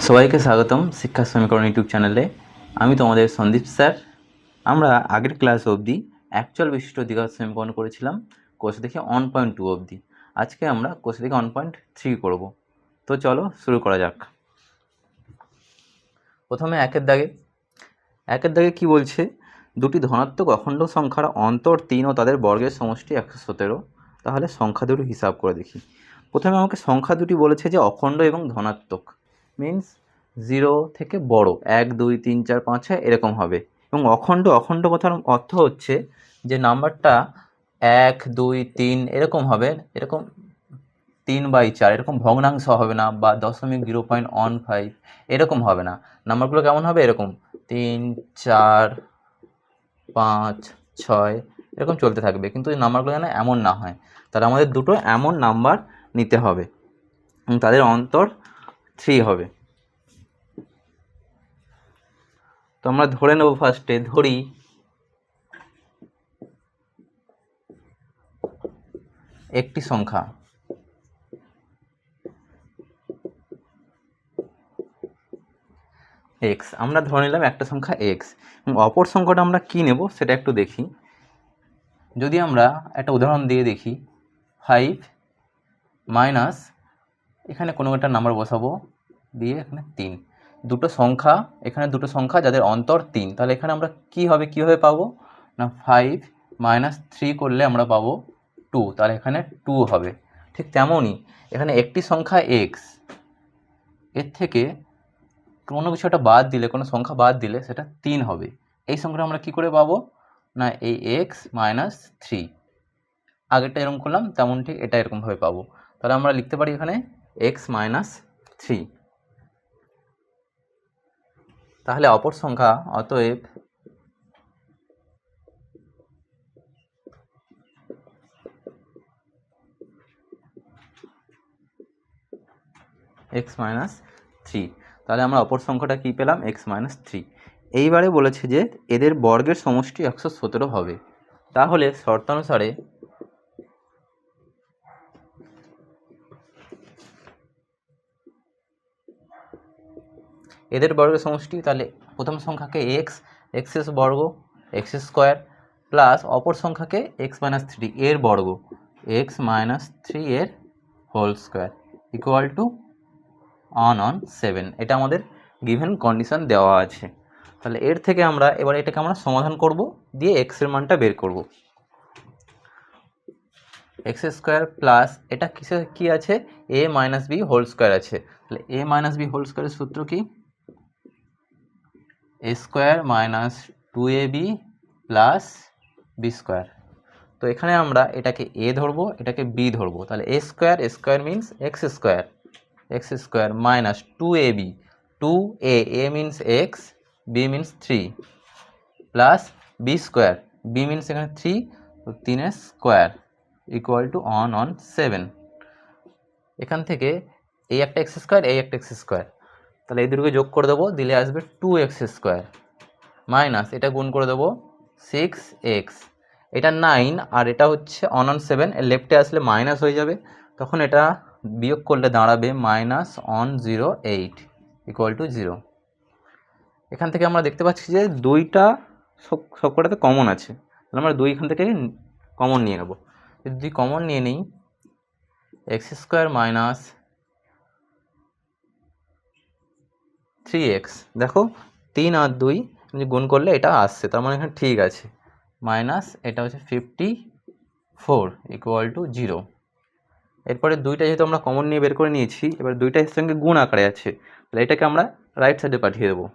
সবাইকে স্বাগতম শিক্ষা সমীকরণ ইউটিউব চ্যানেলে। আমি তোমাদের সন্দীপ স্যার। আমরা আগের ক্লাস অবধি অ্যাকচুয়াল বিশিষ্ট দ্বিঘাত সমীকরণ করেছিলাম কোর্স দেখে 1.2 অবধি। আজকে আমরা কোর্স দেখে 1.3 করব। তো চলো শুরু করা যাক। প্রথমে একের দাগে কি বলছে, দুটি ধনাত্মক অখণ্ড সংখ্যার অন্তর 3 ও তাদের বর্গের সমষ্টি 117। তাহলে সংখ্যা দুটি হিসাব করে দেখি। প্রথমে আমাকে সংখ্যা দুটি বলেছে যে অখণ্ড এবং ধনাত্মক, মিন্স 0 থেকে বড় 1 2 3 4 5 6 এরকম হবে। এবং অখণ্ড কথার অর্থ হচ্ছে যে নাম্বারটা 1 2 3 এরকম হবে, এরকম 3/4 এরকম ভগ্নাংশ হবে না, বা 0.15 এরকম হবে না। নাম্বারগুলো কেমন হবে, এরকম 3 4 5 6 এরকম চলতে থাকবে। কিন্তু এই নাম্বারগুলো যেন এমন না হয়, তাহলে আমাদের দুটো এমন নাম্বার নিতে হবে এবং তাদের অন্তর 3 হবে। তো আমরা ধরে নেব, ফার্স্টে ধরি একটি সংখ্যা এক্স। আমরা ধরে নিলাম একটা সংখ্যা এক্স, এবং অপর সংখ্যাটা আমরা কি নেব সেটা একটু দেখি। যদি আমরা একটা উদাহরণ দিয়ে দেখি, 5 মাইনাস, এখানে কোনো একটা নাম্বার বসাবো, দিয়ে এখানে 3, দুটো সংখ্যা, এখানে দুটো সংখ্যা যাদের অন্তর 3, তাহলে এখানে আমরা কীভাবে পাবো না, 5 মাইনাস 3 করলে আমরা পাবো 2, তাহলে এখানে 2 হবে। ঠিক তেমনই এখানে একটি সংখ্যা এক্স, এর থেকে কোনো কিছু একটা বাদ দিলে, কোনো সংখ্যা বাদ দিলে সেটা 3 হবে। এই সংখ্যাটা আমরা কি করে পাবো না, এই এক্স মাইনাস 3, আগেরটা এরকম করলাম তেমন ঠিক এটা এরকমভাবে পাবো। তাহলে আমরা লিখতে পারি এখানে এক্স মাইনাস 3। তাহলে অপর সংখ্যা, অতএব এক্স মাইনাস 3। তাহলে আমরা অপর সংখ্যাটা কি পেলাম, এক্স মাইনাস 3। এইবারে বলেছে যে এদের বর্গের সমষ্টি 117 হবে। তাহলে শর্তানুসারে এদের বর্গের সমষ্টি, তাহলে প্রথম সংখ্যাকে এক্স বর্গ এক্স স্কোয়ার, প্লাস অপর সংখ্যাকে এক্স মাইনাস 3 এর বর্গ এক্স মাইনাস 3 এর হোল স্কোয়ার ইকুয়াল টু 1/7। এটা আমাদের গিভেন কন্ডিশন দেওয়া আছে। তাহলে এর থেকে আমরা এবার এটাকে আমরা সমাধান করব, দিয়ে এক্সের মানটা বের করব। এক্স স্কোয়ার প্লাস এটা কি আছে, A minus B whole square আছে। তাহলে এ মাইনাস বি হোল স্কোয়ারের সূত্র কি, A square minus 2ab plus B square. তো এখানে আমরা এটাকে এ ধরবো, এটাকে বি ধরবো। তাহলে A square means X square minus 2ab, 2a, a means X, B means 3, plus B square, B means এখানে 3, তো 3 স্কোয়ার ইকুয়াল টু 1/7। এখান থেকে এই একটা এক্স স্কোয়ার, এই একটা এক্স স্কোয়ার, তাহলে এই দুটোকে যোগ করে দেবো, দিলে আসবে 2x স্কোয়ার, মাইনাস এটা গুণ করে দেবো 6x, এটা 9 আর এটা হচ্ছে 1/7, লেফটে আসলে মাইনাস হয়ে যাবে, তখন এটা বিয়োগ করলে দাঁড়াবে -108 ইকুয়াল টু 0। এখান থেকে আমরা দেখতে পাচ্ছি যে দুইটা সবকটাতে কমন আছে, তাহলে আমরা 2 এখান থেকে কমন নিয়ে নেব। যদি কমন নিয়ে নিই, এক্স স্কোয়ার মাইনাস 3x, দেখো 3 আর 2 গুণ করলে এটা আসছে, তার মানে এখানে ঠিক আছে, মাইনাস এটা হচ্ছে 54 ইকুয়াল টু 0। এরপরে দুইটা যেহেতু আমরা কমন নিয়ে বের করে নিয়েছি, এবার দুইটা এর সঙ্গে গুণ আকারে আছে, তাহলে এটাকে আমরা রাইট সাইডে পাঠিয়ে দেবো।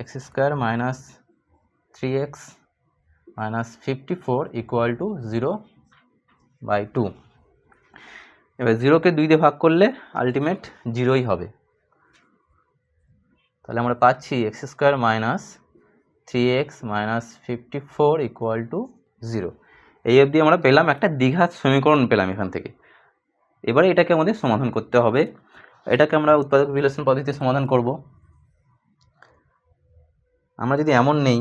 X square minus 3x minus 54 equal to 0/2। এবার 0কে 2 দিয়ে ভাগ করলে আলটিমেট 0ই হবে। তাহলে আমরা পাচ্ছি x square minus 3x minus 54 equal to 0। এই অবধি আমরা পেলাম একটা দ্বিঘাত সমীকরণ পেলাম এখান থেকে। এবারে এটাকে আমাদের সমাধান করতে হবে। এটাকে আমরা উৎপাদক বিশ্লেষণ পদ্ধতিতে সমাধান করব। আমরা যদি এমন নেই,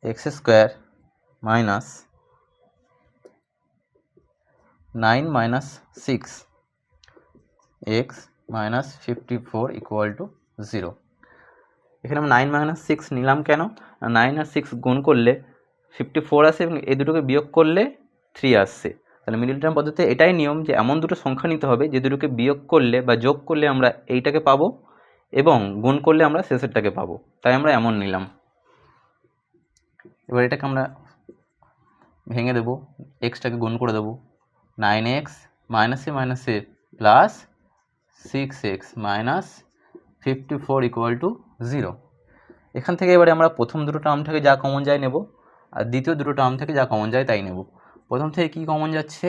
x square minus 9 minus 6 x minus 54 equal to 0। এখানে আমরা 9 মাইনাস 6 নিলাম কেন? 9 আর 6 গুণ করলে 54 আসে এবং এই দুটোকে বিয়োগ করলে 3 আসছে। তাহলে মিডল টার্ম পদ্ধতিতে এটাই নিয়ম যে এমন দুটো সংখ্যা নিতে হবে যে দুটোকে বিয়োগ করলে বা যোগ করলে আমরা এইটাকে পাবো এবং গুণ করলে আমরা শেষেরটাকে পাবো, তাই আমরা এমন নিলাম। এবার এটাকে আমরা ভেঙে দেবো, এক্সটাকে গুণ করে দেবো, 9x মাইনাসে plus 6x minus 54 equal to 0। এখান থেকে এবারে আমরা প্রথম দুটো টার্ম থেকে যা কমন যায় নেব, আর দ্বিতীয় দুটো টার্ম থেকে যা কমন যায় তাই নেব। প্রথম থেকে কি কমন যাচ্ছে?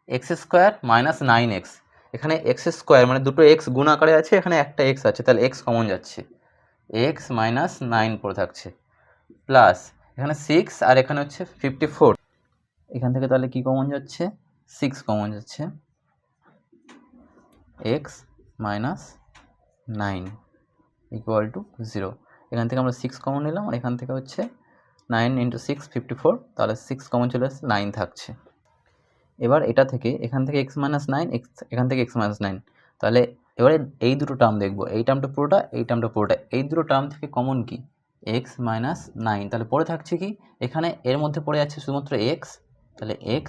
এক্স স্কোয়ার মাইনাস 9x, এখানে এক্স স্কোয়ার মানে দুটো এক্স গুণ আকারে আছে, এখানে একটা এক্স আছে, তাহলে এক্স কমন যাচ্ছে, এক্স মাইনাস 9 পড়ে থাকছে, প্লাস এখানে 6 আর এখানে হচ্ছে 54, এখান থেকে তাহলে কি কমন যাচ্ছে? 6 কমন যাচ্ছে, এক্স মাইনাস 9 ইকুয়াল টু 0। এখান থেকে আমরা 6 কমন নিলাম আর এখান থেকে হচ্ছে 9 × 6 54, তাহলে 6 কমন চলে আসছে, 9 থাকছে। এবার এটা থেকে এখান থেকে x মাইনাস 9, এখান থেকে x মাইনাস 9, তাহলে এবারে এই দুটো টার্ম দেখবো, এই টার্মটা পুরোটা, এই টার্মটা পুরোটা, এই দুটো টার্ম থেকে কমন কি? x মাইনাস 9, তাহলে পড়ে থাকছে কি? এখানে এর মধ্যে পড়ে আছে শুধুমাত্র x, তাহলে x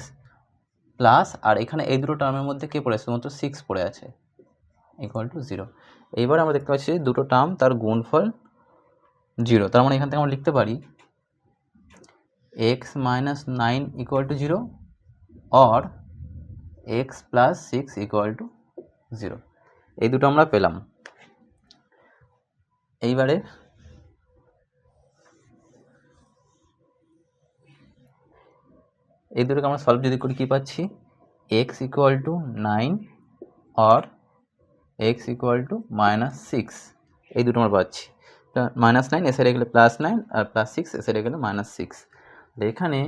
প্লাস, আর এখানে এই দুটো টার্মের মধ্যে কে পড়ে আছে? শুধুমাত্র 6 পড়ে আছে, ইকুয়াল টু 0। এইবার আমরা দেখতে পাচ্ছি দুটো টার্ম তার গুণফল 0, তার মানে এখান থেকে আমরা লিখতে পারি x minus 9 equal to 0 or x plus 6 equal to 0। এই দুটো আমরা পেলাম। এইবারে এই দুটোকে আমরা সলভ যদি করি কি পাচ্ছি? x equal two 9 or x equal to minus 6, এই দুটো আমরা পাচ্ছি। মাইনাস 9 এ সাইডে গেলে প্লাস 9 আর প্লাস 6 এ সাইডে গেলে মাইনাস 6। এখানে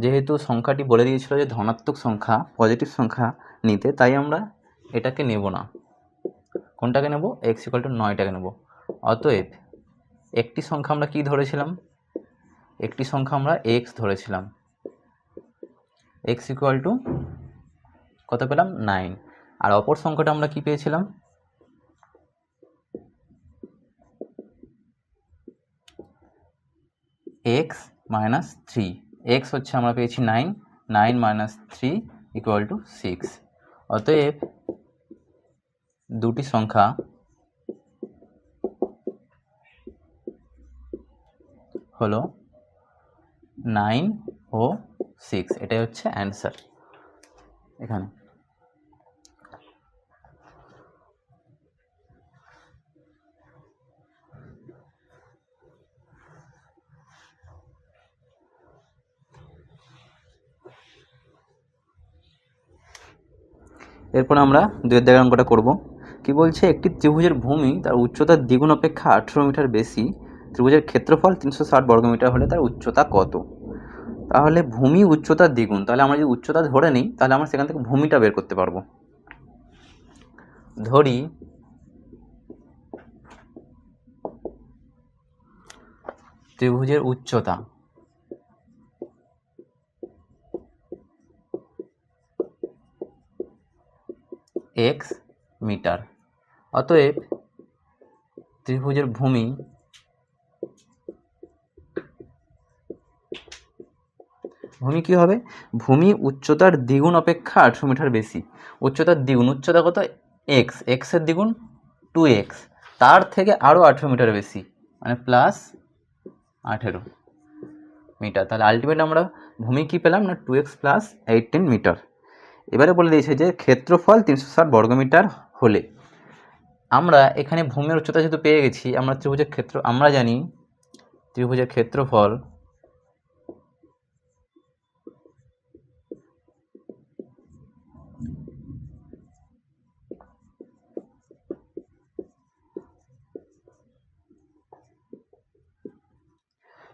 যেহেতু সংখ্যাটি বলে দিয়েছিল যে ধনাত্মক সংখ্যা, পজিটিভ সংখ্যা নিতে, তাই আমরা এটাকে নেব না। কোনটাকে নেব? x ইকুয়াল টু 9টাকে নেব। অতএব একটি সংখ্যা আমরা কি ধরেছিলাম? একটি সংখ্যা আমরা x ধরেছিলাম, x ইকুয়াল টু কত পেলাম? 9। আর অপর সংখ্যাটা আমরা কি পেয়েছিলাম? x মাইনাস 3, x হচ্ছে আমরা পেয়েছি 9, 9 মাইনাস 3 ইকুয়াল টু 6। অতএব দুটি সংখ্যা হলো 9 ও 6, এটাই হচ্ছে অ্যান্সার এখানে। এরপর আমরা 2 দাগের অঙ্কটা করব। কি বলছে? একটি ত্রিভুজের ভূমি তার উচ্চতার দ্বিগুণ অপেক্ষা 18 মিটার বেশি, ত্রিভুজের ক্ষেত্রফল 360 বর্গমিটার হলে তার উচ্চতা কত? তাহলে ভূমি উচ্চতার দ্বিগুণ, তাহলে আমরা যদি উচ্চতা ধরে নিই তাহলে আমরা সেখান থেকে ভূমিটা বের করতে পারবো। ধরি ত্রিভুজের উচ্চতা x মিটার, অতএব ত্রিভুজের ভূমি কি হবে? ভূমি উচ্চতার দ্বিগুণ অপেক্ষা 18 মিটার বেশি। উচ্চতার দ্বিগুণ, উচ্চতা কত? x, x এর দ্বিগুণ 2x, তার থেকে আরও 18 মিটার বেশি, মানে প্লাস 18 মিটার। তাহলে আলটিমেট আমরা ভূমি কি পেলাম না? 2x plus 18 metre. এবারে বলে দিয়েছে যে ক্ষেত্রফল 360 বর্গমিটার হলে, আমরা এখানে ভূমির উচ্চতা যেহেতু পেয়ে গেছি, আমরা ত্রিভুজের ক্ষেত্র, আমরা জানি ত্রিভুজের ক্ষেত্রফল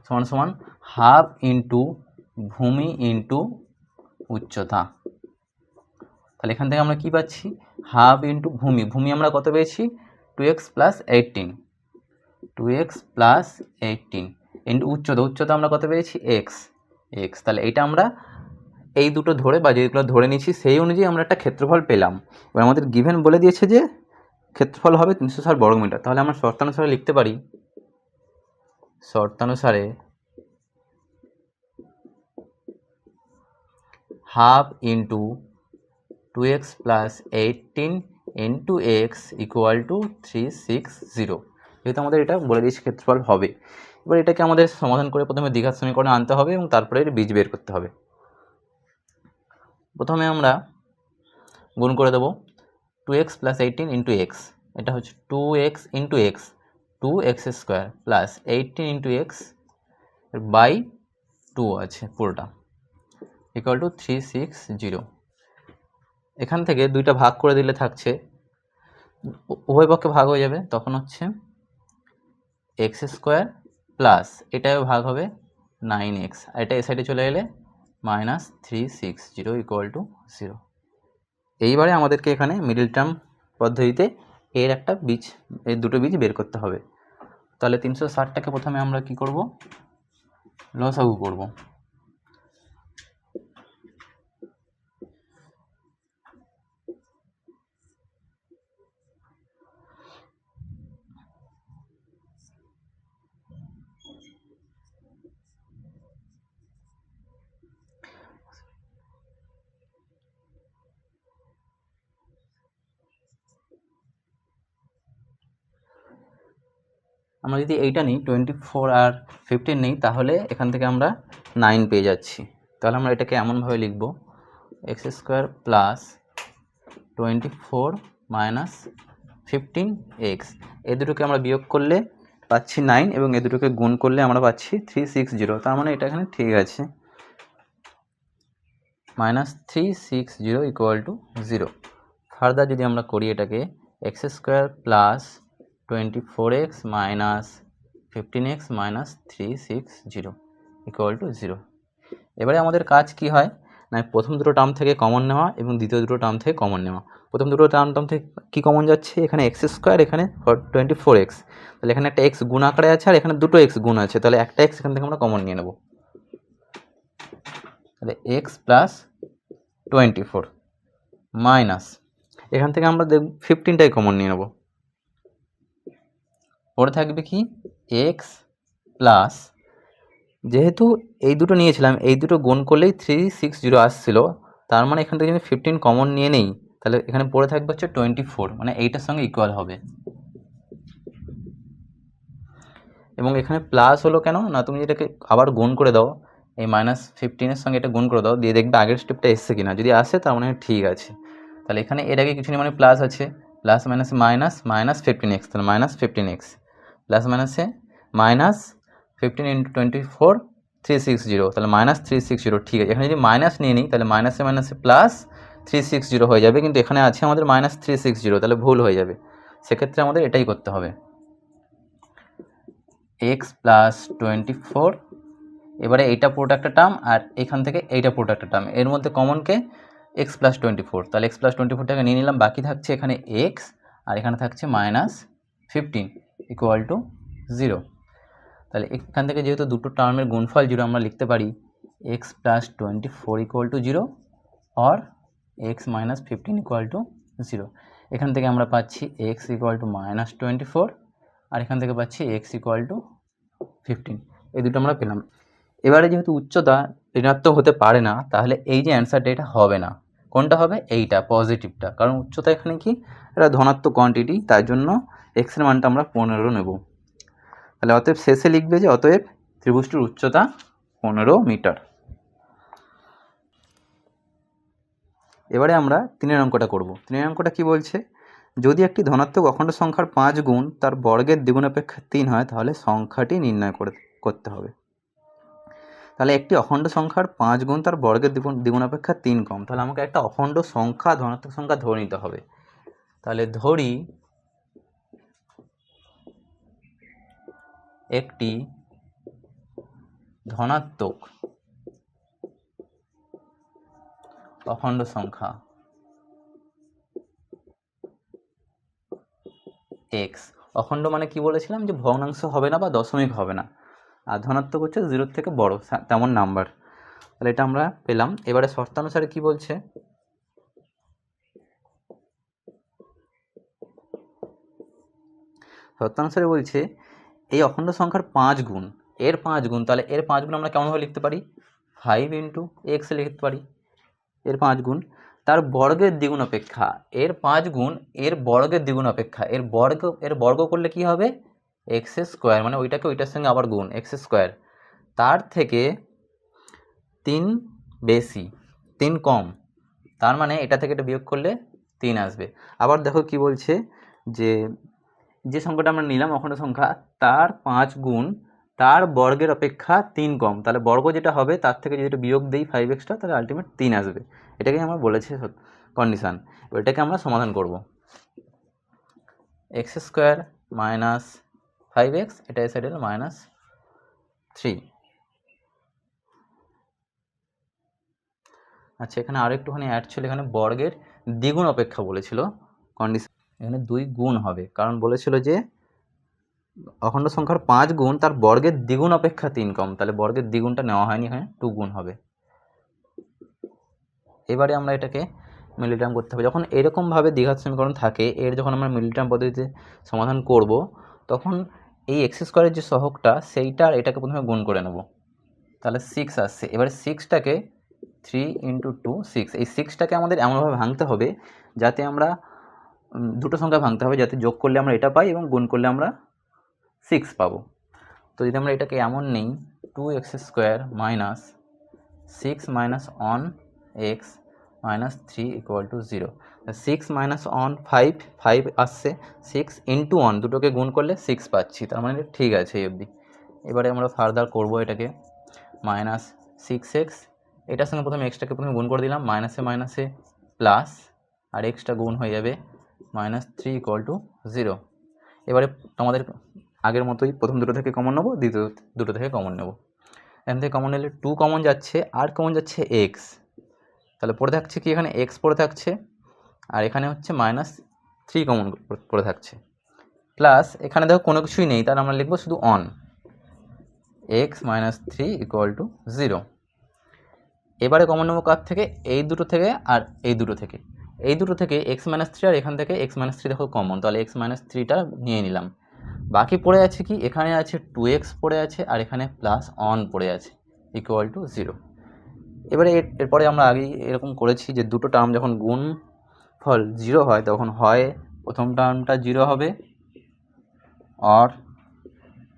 সমান সমান হাফ ইন্টু ভূমি ইন্টু উচ্চতা। তাহলে এখান থেকে আমরা কি পাচ্ছি? হাফ ইন্টু ভূমি, ভূমি আমরা কত পেয়েছি? 2x plus 18, 2x plus 18 into উচ্চতা, উচ্চতা আমরা কত পেয়েছি? x, তাহলে এটা আমরা এই দুটো ধরে বা যেগুলো ধরে নিয়েছি সেই অনুযায়ী আমরা একটা ক্ষেত্রফল পেলাম। এবার আমাদের গিভেন বলে দিয়েছে যে ক্ষেত্রফল হবে 360 বর্গমিটার। তাহলে আমরা শর্তানুসারে লিখতে পারি, শর্তানুসারে half into 2x plus 18 into X equal to 360। যেহেতু আমাদের এটা বলে দিয়েছে ক্ষেত্রফল হবে, এবার এটাকে আমাদের সমাধান করে প্রথমে দ্বিঘাত সমীকরণে আনতে হবে এবং তারপরে এর বীজ বের করতে হবে। প্রথমে আমরা গুণ করে দেবো 2x প্লাস 18 ইন্টু এক্স, এটা হচ্ছে 2x into x, 2x square plus 18 into x by 2 আছে পুরোটা, ইকুয়াল টু 360। এখান থেকে দুইটা ভাগ করে দিলে থাকছে, উভয় পক্ষে ভাগ হয়ে যাবে, তখন হচ্ছে এক্স স্কোয়ার প্লাস এটাও ভাগ হবে 9x, আর এটা এই সাইডে চলে এলে মাইনাস 360 ইকুয়াল টু 0। এইবারে আমাদেরকে এখানে মিডল টার্ম পদ্ধতিতে এর একটা বীজ, এই দুটো বীজ বের করতে হবে। তাহলে 360টাকে প্রথমে আমরা কি করব, লসাগু করব। আমরা যদি এইটা নিই 24 আর 15 নিই, তাহলে এখান থেকে আমরা 9 পেয়ে যাচ্ছি। তাহলে আমরা এটাকে এমনভাবে লিখব, x square plus 24 minus 15x, এই দুটোকে আমরা বিয়োগ করলে পাচ্ছি 9 এবং এই দুটোকে গুণ করলে আমরা পাচ্ছি 360। তার মানে এটা এখানে ঠিক আছে, মাইনাস 360 ইকুয়াল টু 0। ফার্দার যদি আমরা করি এটাকে, x square plus 24x minus 15x minus 360 equal to 0। এবারে আমাদের কাজ কি হয় না, প্রথম দুটো টার্ম থেকে কমন নেওয়া এবং দ্বিতীয় দুটো টার্ম থেকে কমন নেওয়া। প্রথম দুটো টার্ম থেকে কী কমন যাচ্ছে, এখানে এক্স স্কোয়ার, এখানে 24x, তাহলে এখানে একটা এক্স গুণ আকারে আছে আর এখানে দুটো এক্স গুণ আছে, তাহলে একটা এক্স এখান থেকে আমরা কমন নিয়ে নেব। তাহলে এক্স প্লাস 24 মাইনাস এখান থেকে আমরা 15টাই কমন নিয়ে নেব, পরে থাকবে কি এক্স প্লাস, যেহেতু এই দুটো নিয়েছিলাম এই দুটো গুণ করলেই 360 আসছিল, তার মানে এখান থেকে যদি 15 কমন নিয়ে নেই তাহলে এখানে পড়ে থাকবে হচ্ছে 24, মানে এইটার সঙ্গে ইকুয়াল হবে। এবং এখানে প্লাস হলো কেন না, তুমি এটাকে আবার গুণ করে দাও, এই মাইনাস 15-এর সঙ্গে এটা গুণ করে দাও, দিয়ে দেখবে আগের স্টেপটা এসছে কিনা, যদি আসে তার মানে ঠিক আছে। তাহলে এখানে এর আগে কিছু নেই, মানে প্লাস আছে, প্লাস মাইনাসে মাইনাস, মাইনাস 15x, তাহলে মাইনাস 15x প্লাস মাইনাসে মাইনাস 15 ইন্টু 24 360, তাহলে মাইনাস 360, ঠিক আছে। এখানে যদি মাইনাস নিয়ে নিই তাহলে মাইনাসে মাইনাসে প্লাস 360 হয়ে যাবে, কিন্তু এখানে আছে আমাদের মাইনাস 360, তাহলে ভুল হয়ে যাবে। সেক্ষেত্রে আমাদের এটাই করতে হবে, এক্স প্লাস 24, এবারে এইটা পুরোটা একটা টার্ম আর এখান থেকে এইটা পুরোটা একটা টার্ম, এর মধ্যে কমনকে এক্স প্লাস 24, তাহলে এক্স প্লাস 24টাকে নিয়ে নিলাম, বাকি থাকছে এখানে এক্স আর এখানে থাকছে মাইনাস 15 ইকুয়াল টু 0। তাহলে এখান থেকে যেহেতু দুটো টার্মের গুণফল 0, আমরা লিখতে পারি এক্স প্লাস 24 ইকুয়াল টু 0 আর এক্স মাইনাস 15 ইকুয়াল টু 0। এখান থেকে আমরা পাচ্ছি এক্স ইকুয়াল টু মাইনাস 24 আর এখান থেকে পাচ্ছি এক্স ইকুয়াল টু 15, এই দুটো আমরা পেলাম। এবারে যেহেতু উচ্চতা ঋণাত্মক হতে পারে না, তাহলে এই যে অ্যান্সারটা এটা হবে না। কোনটা হবে, এইটা পজিটিভটা, কারণ উচ্চতা এখানে কি এটা ধনাত্মক কোয়ান্টিটি, তাই জন্য এক্সের মানটা আমরা 15 নেব। তাহলে অতএব শেষে লিখবে যে অতএব ত্রিভুজটির উচ্চতা 15 মিটার। এবারে আমরা 3 অঙ্কটা করব। 3 অঙ্কটা কি বলছে, যদি একটি ধনাত্মক অখণ্ড সংখ্যার 5 গুণ তার বর্গের দ্বিগুণ অপেক্ষা 3 হয়, তাহলে সংখ্যাটি নির্ণয় করতে হবে। তাহলে একটি অখণ্ড সংখ্যার 5 গুণ তার বর্গের দ্বিগুণ অপেক্ষা 3 কম, তাহলে আমাকে একটা অখণ্ড সংখ্যা ধনাত্মক সংখ্যা ধরে নিতে হবে। তাহলে ধরি একটি ধনাত্মক অখণ্ড সংখ্যা x, অখণ্ড মানে কি বলেছিলাম যে ভগ্নাংশ হবে না বা দশমিক হবে না, আর ধনাত্মক হচ্ছে 0 থেকে বড় তেমন নাম্বার। তাহলে এটা আমরা পেলাম। এবারে শর্তানুসারে কি বলছে, শর্তানুসারে বলছে এই অখণ্ড সংখ্যার 5 গুণ, এর 5 গুণ, তাহলে এর 5 গুণ আমরা কেমনভাবে লিখতে পারি, 5 ইন্টু এক্স লিখতে পারি, এর 5 গুণ তার বর্গের দ্বিগুণ অপেক্ষা, এর 5 গুণ এর বর্গের দ্বিগুণ অপেক্ষা, এর বর্গ করলে কি হবে, এক্স স্কোয়ার, মানে ওইটাকে ওইটার সঙ্গে আবার গুণ এক্স স্কোয়ার, তার থেকে 3 বেশি, 3 কম, তার মানে এটা থেকে এটা বিয়োগ করলে 3 আসবে। আবার দেখো কি বলছে, যে সংখ্যাটা আমরা নিলাম অখণ্ড সংখ্যা, তার 5 গুণ তার বর্গের অপেক্ষা 3 কম, তাহলে বর্গ যেটা হবে তার থেকে যদি এটা বিয়োগ দিই 5 এক্সট্রা, তাহলে আলটিমেট 3 আসবে। এটাকে আমরা বলেছি কন্ডিশান। এটাকে আমরা সমাধান করব, এক্স স্কোয়ার মাইনাস 5x, এটা এই সাইডে হলো -3। আচ্ছা, এখানে আরও একটুখানি অ্যাড ছিল, এখানে বর্গের দ্বিগুণ অপেক্ষা বলেছিল কন্ডিশন, এখানে 2 গুণ হবে, কারণ বলেছিল যে অখণ্ড সংখ্যার 5 গুণ তার বর্গের দ্বিগুণ অপেক্ষা 3 কম, তাহলে বর্গের দ্বিগুণটা নেওয়া হয়নি, এখানে 2 গুণ হবে। এবারে আমরা এটাকে মিলিটার্ম করতে হবে। যখন এরকমভাবে দ্বিঘাত সমীকরণ থাকে, এর যখন আমরা মিলিটার্ম পদ্ধতিতে সমাধান করব, তখন এই এক্স স্কোয়ারের যে সহগটা সেইটা আর এটাকে প্রথমে গুণ করে নেব, তাহলে 6 আসছে। এবারে 6টাকে 3 ইন্টু 2 6, এই 6টাকে আমাদের এমনভাবে ভাঙতে হবে যাতে আমরা দুটো সংখ্যা ভাঙতে হবে, যাতে যোগ করলে আমরা এটা পাই এবং গুণ করলে আমরা 6 পাবো। তো যদি আমরা এটাকে এমন নেই, 2x square minus 6 minus 1x minus 3 equal to 0, 6 minus 1 5 আসছে, 6 ইন্টু 1 দুটোকে গুণ করলে 6 পাচ্ছি, তার মানে ঠিক আছে এই অবধি। এবারে আমরা ফার্দার করবো এটাকে, মাইনাস 6x, এটার সঙ্গে প্রথমে এক্সটাকে প্রথমে গুণ করে দিলাম, মাইনাসে মাইনাসে প্লাস, আর এক্সটা গুণ হয়ে যাবে -3 ইকুয়াল টু 0। এবারে আমাদের আগের মতোই প্রথম দুটো থেকে কমন নেবো, দ্বিতীয় দুটো থেকে কমন নেব। এখান থেকে কমন নিলে 2 কমন যাচ্ছে, আর কমন যাচ্ছে x, তাহলে পড়ে থাকছে কি, এখানে x পড়ে থাকছে, আর এখানে হচ্ছে -3 কমন পড়ে থাকছে, প্লাস এখানে দেখো কোনো কিছুই নেই, তাহলে আমরা লিখবো শুধু অন x -3 ইকুয়াল টু 0। এবারে কমন নেবো কার থেকে, এই দুটো থেকে আর এই দুটো থেকে, এই দুটো থেকে x -3 আর এখান থেকে x -3 দেখো কমন, তাহলে x -3টা নিয়ে নিলাম। বাকি পড়ে আছে কি, এখানে আছে 2x পড়ে আছে, আর এখানে প্লাস 1 পড়ে আছে ইকুয়াল টু 0। এবারে এরপরে আমরা আগেই এরকম করেছি যে দুটো টার্ম যখন গুণ ফল 0 হয়, তখন হয় প্রথম টার্মটা 0 হবে, আর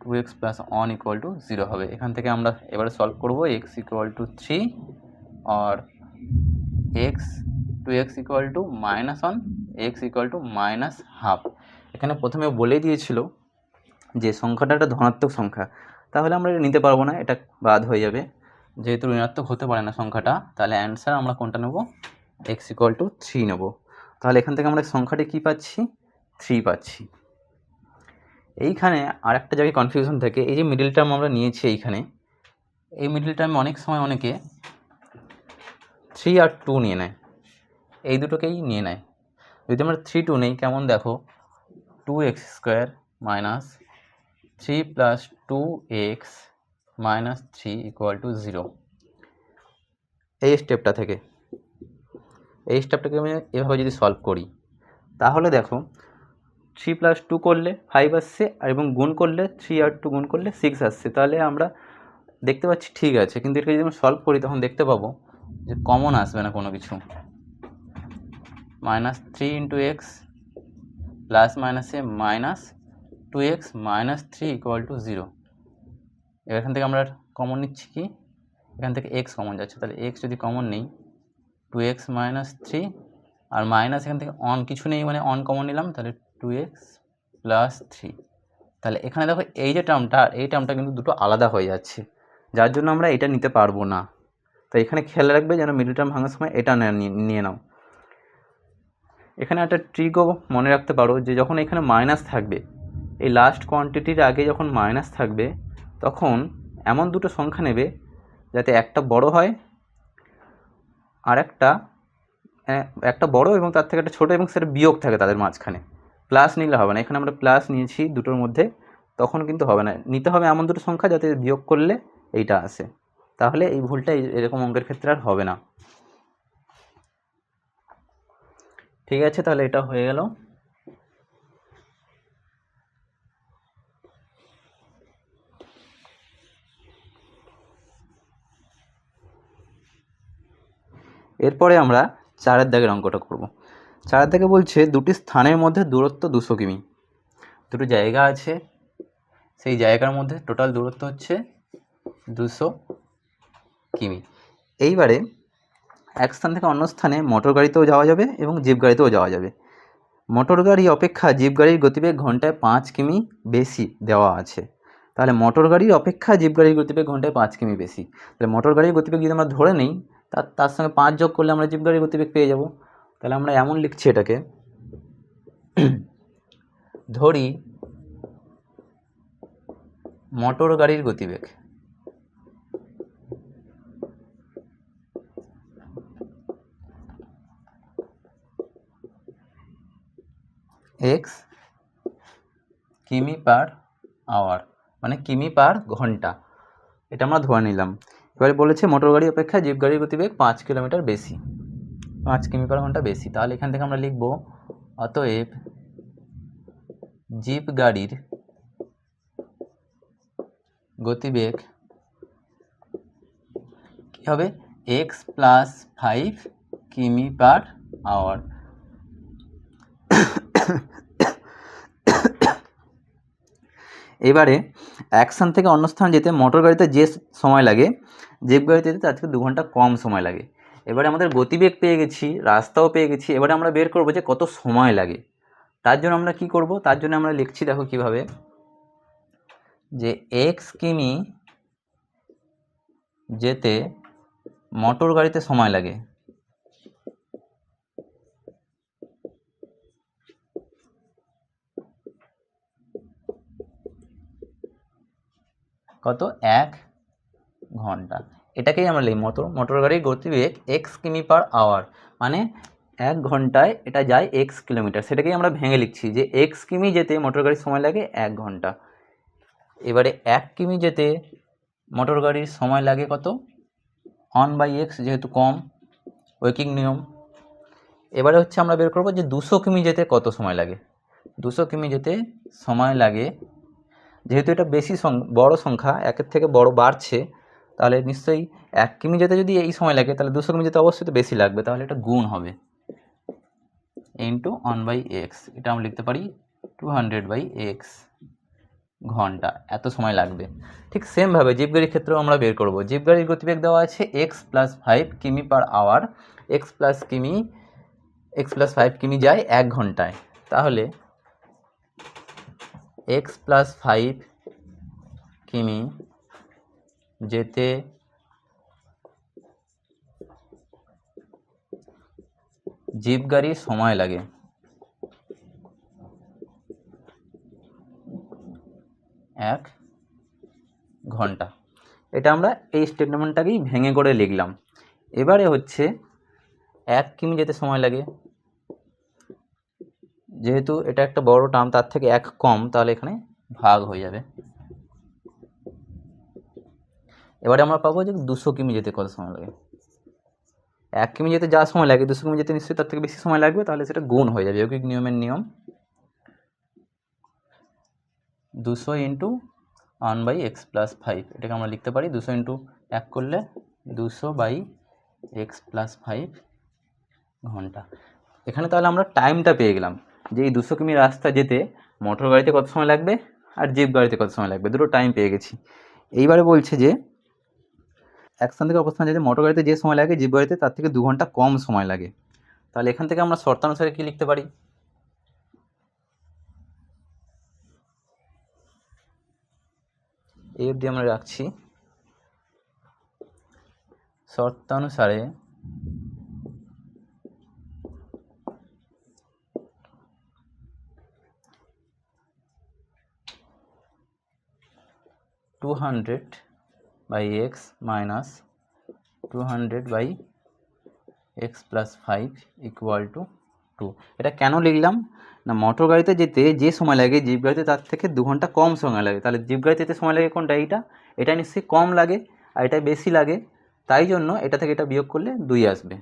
2x প্লাস 1 ইকুয়াল টু 0 হবে। এখান থেকে আমরা এবারে সলভ করব, x ইকুয়াল টু 3 আর2x equal to -1, x equal to -half. এখানে প্রথমে বলে দিয়েছিল যে সংখ্যাটা একটা ধনাত্মক সংখ্যা, তাহলে আমরা এটা নিতে পারবো না, এটা বাদ হয়ে যাবে, যেহেতু ঋণাত্মক হতে পারে না সংখ্যাটা, তাহলে অ্যান্সার আমরা কোনটা নেব, x ইকুয়াল টু 3 নেব। তাহলে এখান থেকে আমরা সংখ্যাটি কি পাচ্ছি, 3 পাচ্ছি। এইখানে আর একটা জায়গায় কনফিউশন থাকে, এই যে মিডল টার্ম আমরা নিয়েছি এইখানে, এই মিডল টার্মে অনেক সময় অনেকে 3 আর 2 নিয়ে নেয়, এই দুটোকেই নিয়ে নেয়। যদি আমরা 3 2 নেই, কেমন দেখো, 2x square minus 3 plus 2x minus 3 equal to 0। এই স্টেপটাকে আমি এভাবে যদি সলভ করি, তাহলে দেখো 3 প্লাস 2 করলে 5 আসছে, আর এবং গুণ করলে 3 আর 2 গুণ করলে 6 আসছে, তাহলে আমরা দেখতে পাচ্ছি ঠিক আছে, কিন্তু এটাকে যদি আমরা সলভ করি তখন দেখতে পাবো যে কমন আসবে না কোনো কিছু, -3 ইন্টু এক্স প্লাস মাইনাসে -2x -3 ইকুয়াল টু 0। এখান থেকে আমরা কমন নিচ্ছি কি, এখান থেকে x কমন যাচ্ছে, তাহলে x যদি কমন নেই 2x -3, আর মাইনাস এখান থেকে অন কিছু নেই, মানে অন কমন নিলাম, তাহলে 2x প্লাস 3। তাহলে এখানে দেখো এই যে টার্মটা আর এই টার্মটা কিন্তু দুটো আলাদা হয়ে যাচ্ছে, যার জন্য আমরা এটা নিতে পারবো না। তাই এখানে খেয়াল রাখবে যেন মিডল টার্ম ভাঙার সময় এটা নিয়ে নাও। এখানে একটা ট্রিকও মনে রাখতে পারো, যে যখন এখানে মাইনাস থাকবে, এই লাস্ট কোয়ান্টিটির আগে যখন মাইনাস থাকবে, তখন এমন দুটো সংখ্যা নেবে যাতে একটা বড় হয় আর একটা বড় এবং তার থেকে একটা ছোটো, এবং সেটা বিয়োগ থাকে তাদের মাঝখানে, প্লাস নিলে হবে না। এখানে আমরা প্লাস নিয়েছি দুটোর মধ্যে, তখন কিন্তু হবে না, নিতে হবে এমন দুটো সংখ্যা যাতে বিয়োগ করলে এইটা আসে, তাহলে এই ভুলটা এরকম অঙ্কের ক্ষেত্রে আর হবে না। ঠিক আছে, তাহলে এটা হয়ে গেল। এরপরে আমরা 4 দাগের অঙ্কটা করব। 4 দাগে বলছে দুটি স্থানের মধ্যে দূরত্ব 200 কিমি। দুটো জায়গা আছে, সেই জায়গার মধ্যে টোটাল দূরত্ব হচ্ছে 200 কিমি। এইবারে এক স্থান থেকে অন্য স্থানে মোটর গাড়িতেও যাওয়া যাবে এবং জিপ গাড়িতেও যাওয়া যাবে। মোটর গাড়ি অপেক্ষা জিপ গাড়ির গতিবেগ ঘন্টায় 5 কিমি বেশি দেওয়া আছে। তাহলে মোটর গাড়ির অপেক্ষা জিপ গাড়ির গতিবেগ ঘন্টায় 5 কিমি বেশি। তাহলে মোটর গাড়ির গতিবেগ যদি আমরা ধরে নিই, তার সঙ্গে 5 যোগ করলে আমরা জিপ গাড়ির গতিবেগ পেয়ে যাব। তাহলে আমরা এমন লিখছি এটাকে, ধরি মোটর গাড়ির গতিবেগ x কিমি পার আওয়ার, মানে কিমি পার ঘন্টা, এটা আমরা ধরে নিলাম। এবারে বলেছে মোটর গাড়ি অপেক্ষা জিপ গাড়ির গতিবেগ 5 কিলোমিটার বেশি, 5 কিমি পার ঘন্টা বেশি। তাহলে এখান থেকে আমরা লিখব অতএব জিপ গাড়ির গতিবেগ কি হবে, x প্লাস 5 কিমি পার আওয়ার। এবারে এক স্থান থেকে অন্য স্থান যেতে মোটর গাড়িতে যে সময় লাগে জিপ গাড়িতে যেতে তার থেকে 2 ঘন্টা কম সময় লাগে। এবারে আমাদের গতিবেগ পেয়ে গেছি, রাস্তাও পেয়ে গেছি, এবারে আমরা বের করবো যে কত সময় লাগে। তার জন্য আমরা কি করব, তার জন্য আমরা লিখছি দেখো কিভাবে, যে x কিমি যেতে মোটর গাড়িতে সময় লাগে কত, 1 ঘন্টা। এটাকেই আমরা লিখি মোটর গাড়ির গতিবেগ x কিমি পার আওয়ার, মানে 1 ঘন্টায় এটা যায় x কিলোমিটার। সেটাকেই আমরা ভেঙে লিখছি যে x কিমি যেতে মোটর গাড়ির সময় লাগে 1 ঘন্টা। এবারে 1 কিমি যেতে মোটর গাড়ির সময় লাগে কত, 1/x, যেহেতু কম, ওয়েকিং নিয়ম। এবারে হচ্ছে আমরা বের করবো যে 200 কিমি যেতে কত সময় লাগে। 200 কিমি যেতে সময় লাগে, যেহেতু এটা বেশি বড় সংখ্যা, একের থেকে বড় বাড়ছে, তাহলে নিশ্চয়ই 1 কিমি যেতে যদি এই সময় লাগে, তাহলে 200 কিমি যেতে অবশ্যই তো বেশি লাগবে, তাহলে এটা গুণ হবে ইন্টু 1/x। এটা আমরা লিখতে পারি 200/x ঘন্টা, এত সময় লাগবে। ঠিক সেমভাবে জিপ গাড়ির ক্ষেত্রেও আমরা বের করব। জিপ গাড়ির গতিবেগ দেওয়া আছে x প্লাস 5 কিমি পার আওয়ার, x প্লাস 5 কিমি যায় 1 ঘন্টায়। তাহলে x প্লাস 5 কিমি যেতে জিপ গাড়ির সময় লাগে 1 ঘন্টা। এটা আমরা এই স্টেটমেন্টটাকেই ভেঙে করে লিখলাম। এবারে হচ্ছে 1 কিমি যেতে সময় লাগে, যেহেতু এটা একটা বড় টার্ম, তার থেকে 1 কম, তাহলে এখানে ভাগ হয়ে যাবে। এবারে আমরা পাবো যে 200 কিমি যেতে কত সময় লাগে। 1 কিমি যেতে যা সময় লাগে 200 কিমি যেতে নিশ্চয়ই তার থেকে বেশি সময় লাগবে, তাহলে সেটা গুণ হয়ে যাবে, যৌগিক নিয়মের নিয়ম। 200 ইন্টু 1/x প্লাস 5, এটাকে আমরা লিখতে পারি 200 ইন্টু 1 করলে 200/x প্লাস 5 ঘন্টা। এখানে তাহলে আমরা টাইমটা পেয়ে গেলাম, যে এই 200 কিমি রাস্তা যেতে মোটর গাড়িতে কত সময় লাগবে আর জিপ গাড়িতে কত সময় লাগবে, দুটো টাইম পেয়ে গেছি। এইবারে বলছে যে এক স্থান থেকে অপর স্থানে যেতে মোটর গাড়িতে যে সময় লাগে জিপ গাড়িতে তার থেকে 2 ঘন্টা কম সময় লাগে। তাহলে এখান থেকে আমরা শর্তানুসারে কি লিখতে পারি, এই অবধি আমরা রাখছি। শর্তানুসারে (200/x minus 200/x plus 5 equal to 2). এটা কেন লিখলাম না, মোটর গাড়িতে যেতে যে সময় লাগে জিপ গাড়িতে তার থেকে 2 ঘন্টা কম সময় লাগে। তাহলে জিপ গাড়িতে যেতে সময় লাগে কোনটা, এটা নিশ্চয়ই কম লাগে আর এটা বেশি লাগে, তাই জন্য এটা থেকে এটা বিয়োগ করলে 2 আসবে।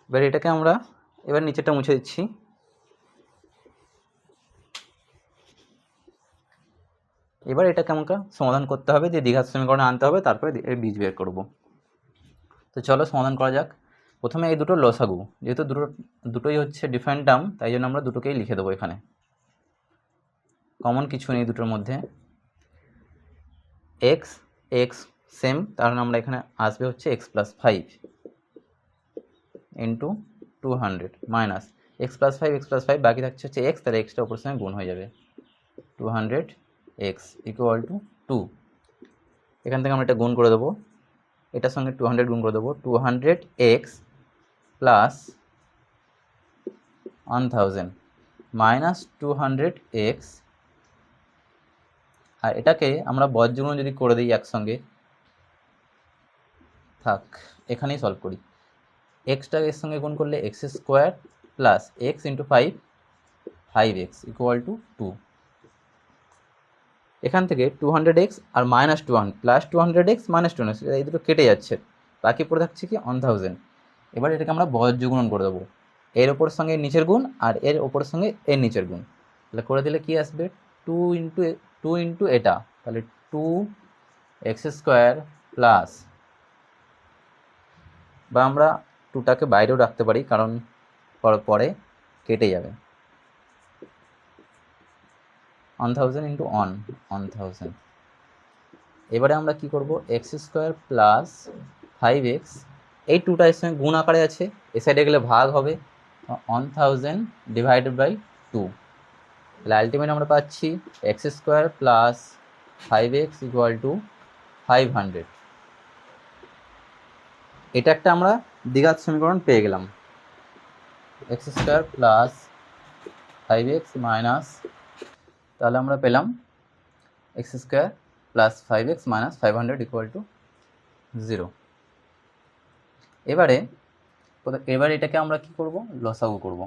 এবার এটাকে আমরা এবার নিচেটা মুছে দিচ্ছি। এবার এটাকে আমাকে সমাধান করতে হবে, যে দ্বিঘাত সমীকরণে আনতে হবে, তারপরে এর বীজ বের করব। তো চলো সমাধান করা যাক। প্রথমে এই দুটো লসাগু, যেহেতু দুটোই হচ্ছে ডিফারেন্ট টার্ম, তাই জন্য আমরা দুটোকেই লিখে দেবো এখানে, কমন কিছু নেই দুটোর মধ্যে। এক্স এক্স সেম, কারণ আমরা এখানে আসবে হচ্ছে x plus 5 into 200 minus x plus 5 বাকি থাকছে হচ্ছে এক্স, তাহলে এক্সটা ওপর সঙ্গে গুণ হয়ে যাবে, 200 এক্স ইকুয়াল টু 2। এখান থেকে আমরা এটা গুণ করে দেবো, এটার সঙ্গে 200 গুণ করে দেবো, 200 এক্স প্লাস 1000 মাইনাস 200 এক্স, আর এটাকে আমরা বজ্রগুণ যদি করে দিই একসঙ্গে, থাক এখানেই সলভ করি। এক্সটাকে এর সঙ্গে গুণ করলে x square plus x into 5 x equal two 2। এখান থেকে 200 এক্স আর মাইনাস 200 প্লাস 200 এক্স মাইনাস 200 এই দুটো কেটে যাচ্ছে, বাকি পড়ে থাকছে কি 1000। এবার এটাকে আমরা বজ্রগুণন করে দেবো, এর ওপর সঙ্গে নিচের গুণ আর এর ওপর সঙ্গে এর নিচের গুণ, তাহলে করে দিলে কি আসবে 2 ইন্টু এটা, তাহলে 2 এক্স স্কোয়ার প্লাস, বা আমরা 2টাকে বাইরেও রাখতে পারি কারণ পরে কেটে যাবে, 1000 ইন্টু 1000। এবারে আমরা কি করব, এক্স স্কোয়ার প্লাস 5x, এই 2টা এর সঙ্গে গুণ আকারে আছে, এ সাইডে গেলে ভাগ হবে, 1000 ডিভাইডেড বাই 2, তাহলে আলটিমেট আমরা পাচ্ছি x square plus 5x equal to 500। এটা একটা আমরা দ্বিঘাত সমীকরণ পেয়ে গেলাম, x square plus 5x minus, তাহলে আমরা পেলাম x square plus 5x minus 500 equal to 0। এবারে এটাকে আমরা কি করব, লসাগু করব।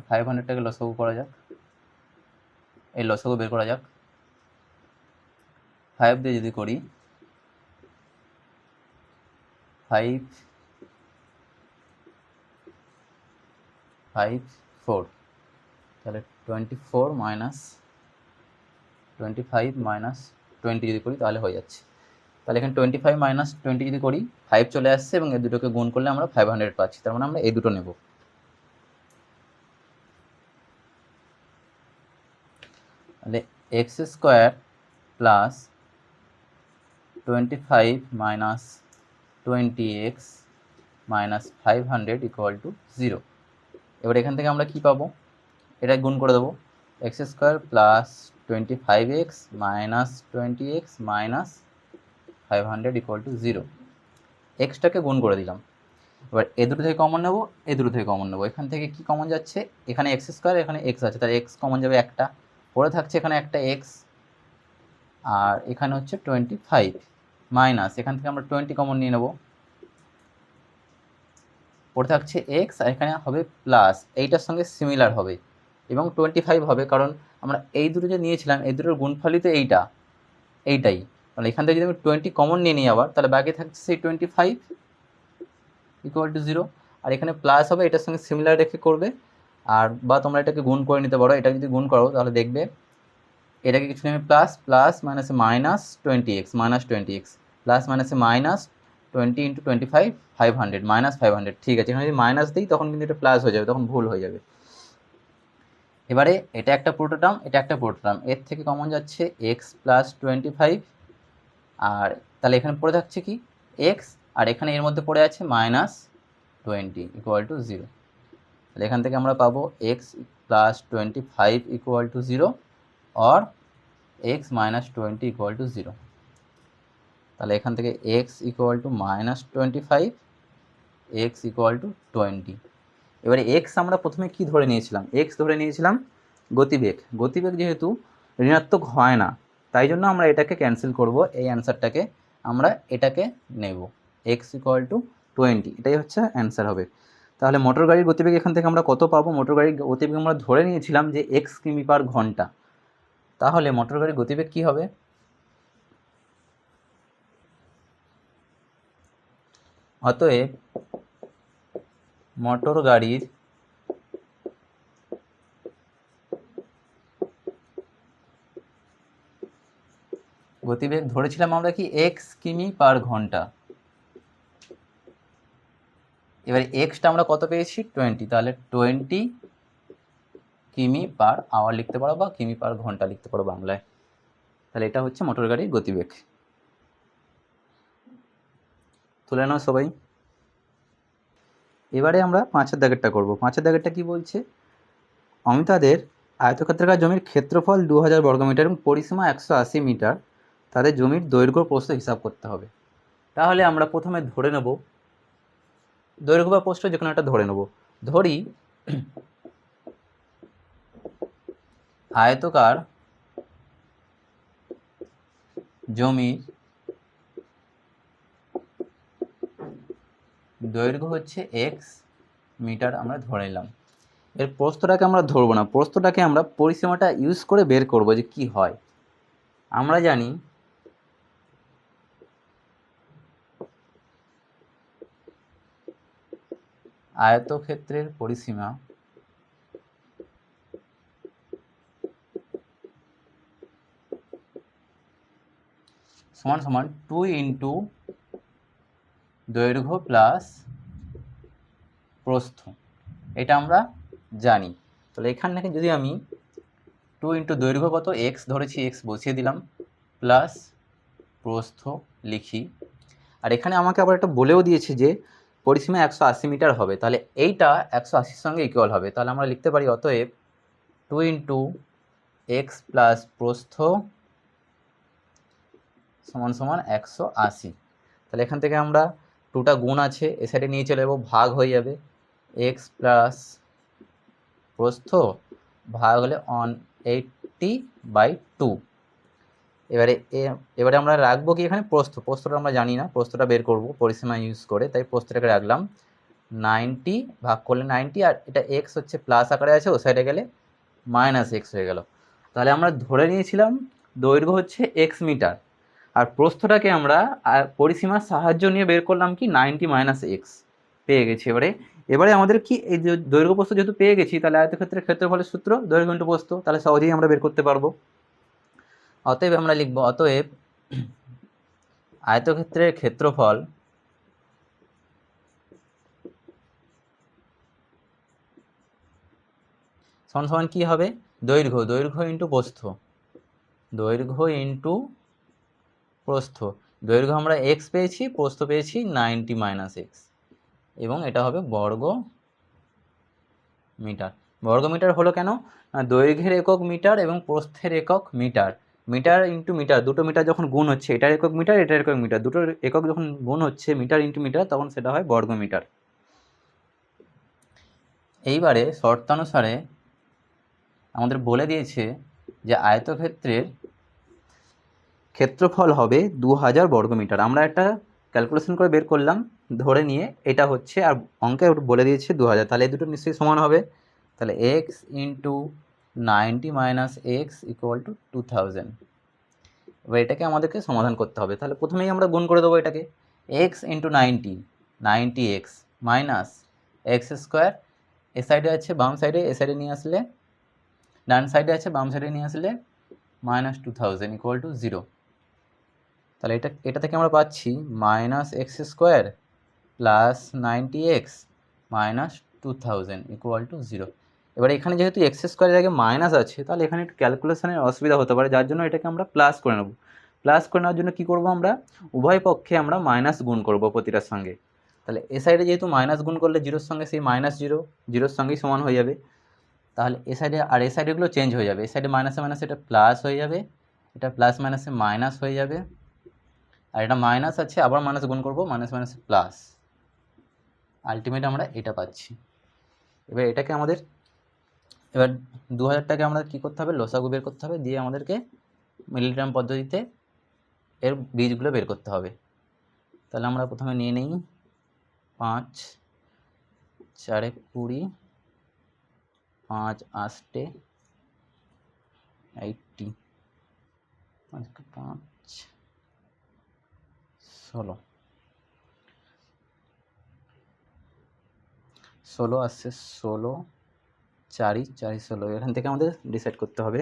500টাকে লসাগু করা যাক, এই লসাগু বের করা যাক। 5 দিয়ে যদি করি, 5 4, তাহলে 24 মাইনাস 25 মাইনাস 20 যদি করি তাহলে হয়ে যাচ্ছে। তাহলে এখানে 25 মাইনাস 20 যদি করি 5 চলে আসছে, এবং এই দুটোকে গুণ করলে আমরা 500 পাচ্ছি, তার মানে আমরা এই দুটো নেব। তাহলে x square plus 25 minus 20x minus 500 equal to 0। এবার এখান থেকে আমরা কি পাবো, এটা গুণ করে দেবো, x square plus 25x minus 20x minus 500 equal to 0। এক্সটাকে গুণ করে দিলাম, এবার এ দুটো থেকে কমন নেবো, এ দুটো থেকে কমন নেবো। এখান থেকে কি কমন যাচ্ছে, এখানে এক্স স্কোয়ার এখানে এক্স আছে, তাহলে এক্স কমন যাবে একটা, পড়ে থাকছে এখানে একটা এক্স, আর এখানে হচ্ছে 25 মাইনাস, এখান থেকে আমরা 20 কমন নিয়ে নেবো, পড়ে থাকছে এক্স, আর এখানে হবে প্লাস, এইটার সঙ্গে সিমিলার হবে এবং 25 হবে, কারণ আমরা এই দুটো যে নিয়েছিলাম এই দুটোর গুণফলই তো এইটাই, তাহলে এখান থেকে যদি আমি 20 কমন নিয়ে নিই আবার, তাহলে বাকি থাকছে সেই 25 ইকুয়াল টু 0, আর এখানে প্লাস হবে, এটার সঙ্গে সিমিলার রেখে করবে, আর বা তোমরা এটাকে গুণ করে নিতে পারো। এটা যদি গুণ করো তাহলে দেখবে এটাকে কিছু নেবে প্লাস, প্লাস মাইনাসে minus 20x minus 20x plus মাইনাসে মাইনাস 20 ইন্টু 25 500 মাইনাস 500। ঠিক আছে, এখানে যদি মাইনাস দিই তখন কিন্তু এটা প্লাস হয়ে যাবে, তখন ভুল হয়ে যাবে। এবারে এটা একটা পুরোটা টার্ম, এটা একটা পুরোটা টার্ম, এর থেকে কমন যাচ্ছে এক্স প্লাস 25, আর তাহলে এখানে পড়ে থাকছে কি এক্স, আর এখানে এর মধ্যে পড়ে আছে মাইনাস 20 ইকুয়াল টু 0। তাহলে এখান থেকে আমরা পাবো এক্স প্লাস 25 ইকুয়াল টু 0 और x মাইনাস 20 ইকুয়াল টু 0। তাহলে এখান থেকে x equal to minus 25, x equal two 20। এবারে x আমরা প্রথমে কি ধরে নিয়েছিলাম, x ধরে নিয়েছিলাম গতিবেগ। গতিবেগ যেহেতু ঋণাত্মক হয় না, তাই জন্য আমরা এটাকে ক্যান্সেল করব, এই অ্যান্সারটাকে আমরা এটাকে নেব, x ইকুয়াল টু 20, এটাই হচ্ছে অ্যান্সার হবে। তাহলে মোটর গাড়ির গতিবেগ এখান থেকে আমরা কত পাবো, মোটর গাড়ির গতিবেগ আমরা ধরে নিয়েছিলাম যে x কিমি পার ঘন্টা, তাহলে মোটর গাড়ির গতিবেগ কি হবে, অতএব মোটর গাড়ির গতিবেগ ধরেছিলাম আমরা কি x কিমি পার ঘন্টা, এবারে এক্সটা আমরা কত পেয়েছি 20, তাহলে 20 কিমি পার আওয়ার লিখতে পারো বা কিমি পার ঘন্টা লিখতে পারো বাংলায়। তাহলে এটা হচ্ছে মোটর গাড়ির গতিবেগ। তুলে নাও সবাই। এবারে আমরা 5-এর দাগেরটা করব। 5-এর দাগেরটা কি বলছে, অমিতাদের আয়তক্ষেত্রাকার জমির ক্ষেত্রফল 2000 বর্গমিটার এবং পরিসীমা 180 মিটার, তাদের জমির দৈর্ঘ্য প্রস্থ হিসাব করতে হবে। তাহলে আমরা প্রথমে ধরে নেব দৈর্ঘ্য বা প্রস্থ যে কোনো একটা ধরে নেব। ধরি আয়তকার জমির দৈর্ঘ্য হচ্ছে এক্স মিটার আমরা ধরে নিলাম। এর প্রস্থটাকে আমরা ধরবো না, প্রস্থটাকে আমরা পরিসীমাটা ইউজ করে বের করব যে কি হয়। আমরা জানি আয়তক্ষেত্রের পরিসীমা সমান সমান 2 ইন্টু দৈর্ঘ্য প্লাস প্রস্থ, এটা আমরা জানি। তাহলে এখান থেকে যদি আমি 2 ইন্টু দৈর্ঘ্য কত এক্স ধরেছি, এক্স বসিয়ে দিলাম, প্লাস প্রস্থ লিখি। আর এখানে আমাকে আবার একটা বলেও দিয়েছে যে পরিসীমা 180 মিটার হবে, তাহলে এইটা 180-র সঙ্গে ইকুয়াল হবে। তাহলে আমরা লিখতে পারি অতএব 2 ইন্টু এক্স প্লাস প্রস্থ সমান সমান 180। তাহলে এখান থেকে আমরা 2টা গুণ আছে এ সাইডে নিয়ে চলে যাবো, ভাগ হয়ে যাবে এক্স প্লাস প্রস্থ ভাগ হলে 180/2। এবারে আমরা রাখবো কি এখানে প্রস্থটা আমরা জানি না, প্রস্থটা বের করব পরিসীমা ইউজ করে, তাই প্রস্থটাকে রাখলাম 90 ভাগ করলে 90, আর এটা এক্স হচ্ছে প্লাস আকারে আছে, ও সাইডে গেলে মাইনাস এক্স হয়ে গেল। তাহলে আমরা ধরে নিয়েছিলাম দৈর্ঘ্য হচ্ছে এক্স মিটার, আর প্রস্থটাকে আমরা পরিসীমার সাহায্য নিয়ে বের করলাম কি 90 মাইনাস এক্স পেয়ে গেছি। এবারে আমাদের কি এই যে দৈর্ঘ্য প্রস্থ যেহেতু পেয়ে গেছি, তাহলে আয়তক্ষেত্রের ক্ষেত্রফলের সূত্র দৈর্ঘ্য ইন্টু প্রস্থ, তাহলে সহজেই আমরা বের করতে পারবো। অতএব আমরা লিখব অতএব আয়তক্ষেত্রের ক্ষেত্রফল সমান সমান কি হবে, দৈর্ঘ্য ইন্টু প্রস্থ, দৈর্ঘ্য ইন্টু প্রস্থ। দৈর্ঘ্য আমরা এক্স পেয়েছি, প্রস্থ পেয়েছি 90 মাইনাস এক্স, এবং এটা হবে বর্গ মিটার। বর্গ মিটার হলো কেন, দৈর্ঘ্যের একক মিটার এবং প্রস্থের একক মিটার। মিটার ইন্টু মিটার, দুটো মিটার যখন গুণ হচ্ছে, এটার একক মিটার এটার একক মিটার, দুটোর একক যখন গুণ হচ্ছে মিটার ইন্টু মিটার, তখন সেটা হয় বর্গ মিটার। এইবারে শর্তানুসারে আমাদের বলে দিয়েছে যে আয়তক্ষেত্রের ক্ষেত্রফল হবে 2000 বর্গমিটার। আমরা একটা ক্যালকুলেশন করে বের করলাম ধরে নিয়ে, এটা হচ্ছে, আর অঙ্কে বলে দিয়েছে 2000, তাহলে এই দুটো নিশ্চয়ই সমান হবে। তাহলে x into 90 minus x equal two 2000। এবার এটাকে আমাদেরকে সমাধান করতে হবে। তাহলে প্রথমেই আমরা গুণ করে দেবো এটাকে, X into 90 X minus X square, এ সাইডে আছে বাম সাইডে, এ সাইডে নিয়ে আসলে ডান সাইডে আছে বাম সাইডে নিয়ে আসলে মাইনাস 2000 ইকুয়াল টু 0। তাহলে এটা থেকে আমরা পাচ্ছি minus X square plus 90x minus 2000 equal to 0। এবার এখানে যেহেতু এক্স স্কোয়ারের আগে মাইনাস আছে, তাহলে এখানে একটু ক্যালকুলেশনের অসুবিধা হতে পারে, যার জন্য এটাকে আমরা প্লাস করে নেব। প্লাস করে নেওয়ার জন্য কী করবো, আমরা উভয় পক্ষে আমরা মাইনাস গুণ করব প্রতিটার সঙ্গে। তাহলে এ সাইডে যেহেতু মাইনাস গুণ করলে জিরোর সঙ্গে সেই মাইনাস জিরোর সঙ্গেই সমান হয়ে যাবে। তাহলে এ সাইডে আর এ সাইডেগুলো চেঞ্জ হয়ে যাবে, এ সাইডে মাইনাসে মাইনাসে এটা প্লাস হয়ে যাবে, এটা প্লাস মাইনাসে মাইনাস হয়ে যাবে, আর এটা মাইনাস আছে আবার মাইনাস গুণ করবো, মাইনাস মাইনাসে প্লাস, আলটিমেট আমরা এটা পাচ্ছি। এবার এটাকে আমাদের এবার 2000টাকে আমরা কী করতে হবে, লসাগু বের করতে হবে, দিয়ে আমাদেরকে মিলিগ্রাম পদ্ধতিতে এর বীজগুলো বের করতে হবে। তাহলে আমরা প্রথমে নিয়ে নিই 5 4 20, 5 8 80, 5 16, 16 আসছে, 16 4 4 16। এখান থেকে আমাদের ডিসাইড করতে হবে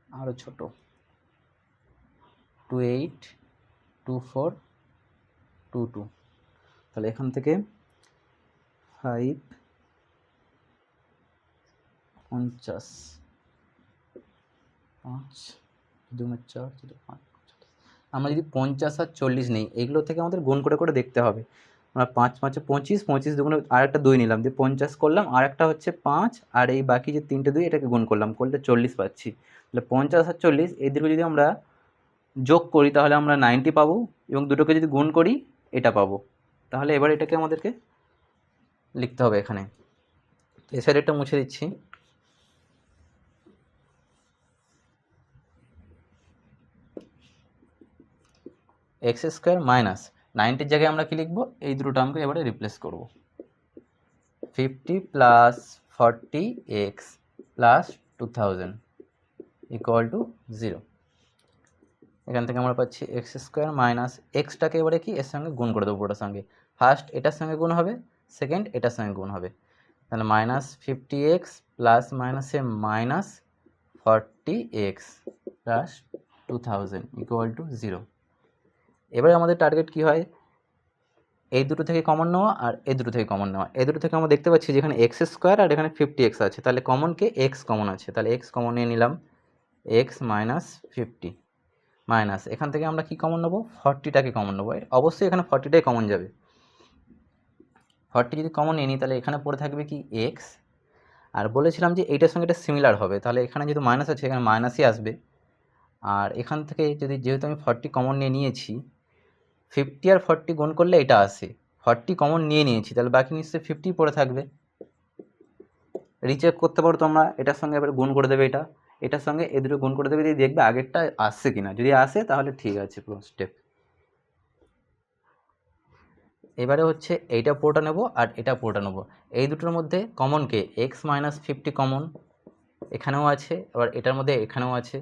আরও ছোট 28 24 22। তাহলে এখান থেকে 5 50 5 2 4 5। আমরা যদি 50 আর 40 নিই, এগুলো থেকে আমাদের গুণ করে করে দেখতে হবে। আমরা 5 5 25, 25 দুগুণে আর একটা 2 নিলাম, দিয়ে 50 করলাম, আর একটা হচ্ছে 5, আর এই বাকি যে 3টে 2 এটাকে গুণ করলাম, করলে 40 পাচ্ছি। তাহলে 50 আর 40 এই দুটো যদি আমরা যোগ করি তাহলে আমরা 90 পাবো, এবং দুটোকে যদি গুণ করি এটা পাবো। তাহলে এবার এটাকে আমাদেরকে লিখতে হবে এখানে। তো এই সাইডেরটা মুছে দিচ্ছি। এক্স স্কোয়ার মাইনাস 90-র জায়গায় আমরা কি লিখবো, এই দুটো টার্মকে এবারে রিপ্লেস করব। 50 plus 40x plus 2000 equal to 0। এখান থেকে আমরা পাচ্ছি এক্স স্কোয়ার মাইনাস এক্সটাকে এবারে কি এর সঙ্গে গুণ করে দেবো পুরোটার সঙ্গে। ফার্স্ট এটার সঙ্গে গুণ হবে, সেকেন্ড এটার সঙ্গে গুণ হবে। তাহলে মাইনাস 50x প্লাস মাইনাসে minus 40x plus 2000 equal to 0। এবারে আমাদের টার্গেট কি হয়, এই দুটো থেকে কমন নেওয়া আর এই দুটো থেকে কমন নেওয়া। এই দুটো থেকে আমরা দেখতে পাচ্ছি যেখানে এক্স স্কোয়ার আর এখানে 50x আছে, তাহলে কমনকে এক্স কমন আছে, তাহলে এক্স কমন নিয়ে নিলাম, এক্স মাইনাস 50 মাইনাস এখান থেকে আমরা কি কমন নেবো, 40টাকে কমন নেবো। অবশ্যই এখানে 40টাই কমন যাবে। 40 যদি কমন নিয়ে নিই তাহলে এখানে পড়ে থাকবে কি এক্স, আর বলেছিলাম যে এইটার সঙ্গে এটা সিমিলার হবে, তাহলে এখানে যেহেতু মাইনাস আছে এখানে মাইনাসই আসবে। আর এখান থেকে যদি যেহেতু আমি 40 কমন নিয়ে নিয়েছি, 50 আর 40 গুণ করলে এটা আসে, 40 কমন নিয়ে নিয়েছি, তাহলে বাকি নিশ্চয়ই 50 পড়ে থাকবে। রিচেক করতে পারো তোমরা, এটার সঙ্গে এবার গুণ করে দেবে, এটার সঙ্গে এ দুটো গুণ করে দেবে, দিয়ে দেখবে আগেরটা আসছে কিনা, যদি আসে তাহলে ঠিক আছে পুরো স্টেপ। এবারে হচ্ছে এইটা পুরোটা নেব আর এটা পুরোটা নেব। এই দুটোর মধ্যে কমনকে এক্স মাইনাস 50 কমন এখানেও আছে, এবার এটার মধ্যে এখানেও আছে,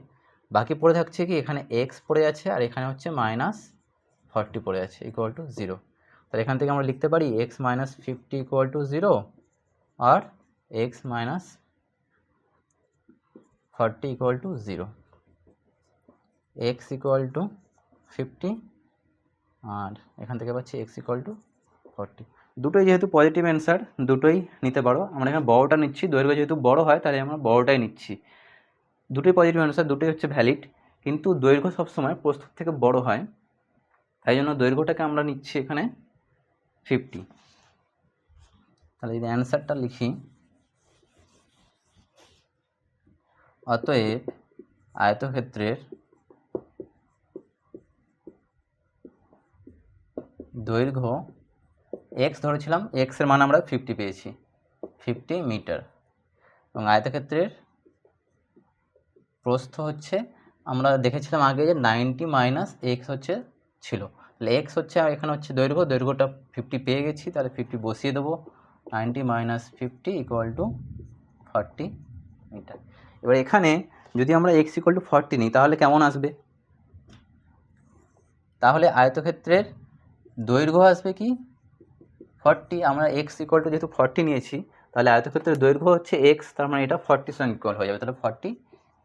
বাকি পড়ে থাকছে কি এখানে এক্স পড়ে আছে আর এখানে হচ্ছে মাইনাস 40 পড়ে আছে ইকুয়াল টু 0। তাহলে এখান থেকে আমরা লিখতে পারি এক্স মাইনাস 50 ইকুয়াল টু 0 আর x minus 40 equal to 0। X equal to 50 আর এখান থেকে পাচ্ছি এক্স ইকুয়াল টু 40। দুটোই যেহেতু পজিটিভ অ্যান্সার, দুটোই নিতে পারো। আমরা এখানে বড়টা নিচ্ছি, দৈর্ঘ্য যেহেতু বড় হয় তাই আমরা বড়টাই নিচ্ছি। দুটোই পজিটিভ অ্যান্সার, দুটোই হচ্ছে ভ্যালিড, কিন্তু দৈর্ঘ্য সবসময় প্রস্থের থেকে বড় হয়, তাই জন্য দৈর্ঘ্যটাকে আমরা নিচ্ছি এখানে 50। তাহলে যদি অ্যান্সারটা লিখি, অতএব আয়তক্ষেত্রের দৈর্ঘ্য এক্স ধরেছিলাম, এক্সের মান আমরা 50 পেয়েছি, 50 মিটার, এবং আয়তক্ষেত্রের প্রস্থ হচ্ছে আমরা দেখেছিলাম আগে যে 90 মাইনাস এক্স হচ্ছে ছিল, তাহলে এক্স হচ্ছে আর এখানে হচ্ছে দৈর্ঘ্য, দৈর্ঘ্যটা 50 পেয়ে গেছি, তাহলে 50 বসিয়ে দেবো, 90 মাইনাস 50 ইকুয়াল টু 40 মিটার। এবার এখানে যদি আমরা এক্স ইকুয়াল টু 40 নিই তাহলে কেমন আসবে, তাহলে আয়তক্ষেত্রের দৈর্ঘ্য আসবে কি 40, আমরা এক্স ইকুয়াল টু যেহেতু 40 নিয়েছি তাহলে আয়তক্ষেত্রের দৈর্ঘ্য হচ্ছে এক্স, তার মানে এটা 40 সঙ্গে ইকুয়াল হয়ে যাবে, তাহলে 40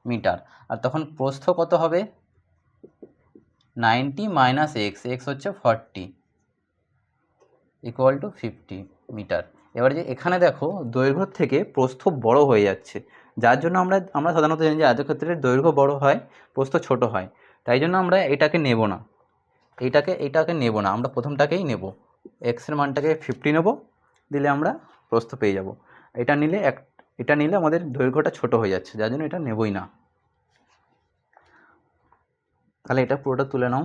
মিটার। আর তখন প্রস্থ কত হবে, 90 মাইনাস এক্স, এক্স হচ্ছে 40 ইকুয়াল টু 50 মিটার। এবার যে এখানে দেখো দৈর্ঘ্য থেকে প্রস্থ বড় হয়ে যাচ্ছে, যার জন্য আমরা সাধারণত জানি যে আয়তক্ষেত্রের দৈর্ঘ্য বড় হয়, প্রস্থ ছোট হয়, তাই জন্য আমরা এটাকে নেব না, এটাকে নেব না, আমরা প্রথমটাকেই নেব, এক্সের মানটাকে 50 নেব, দিলে আমরা প্রস্থ পেয়ে যাব। এটা নিলে আমাদের দৈর্ঘ্যটা ছোট হয়ে যাচ্ছে, যার জন্য এটা নেবই না। তাহলে এটা পুরোটা তুলে নাও।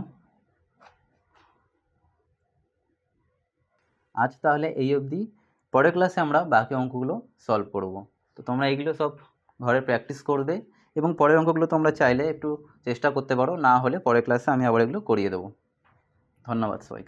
আজ তাহলে এই অবধি, পরের ক্লাসে আমরা বাকি অঙ্কগুলো সলভ করব। তো তোমরা এইগুলো সব ঘরে প্র্যাকটিস করবে, এবং পরের অঙ্কগুলো তোমরা চাইলে একটু চেষ্টা করতে পারো, না হলে পরের ক্লাসে আমি আবার এগুলো করিয়ে দেবো। ধন্যবাদ সবাইকে।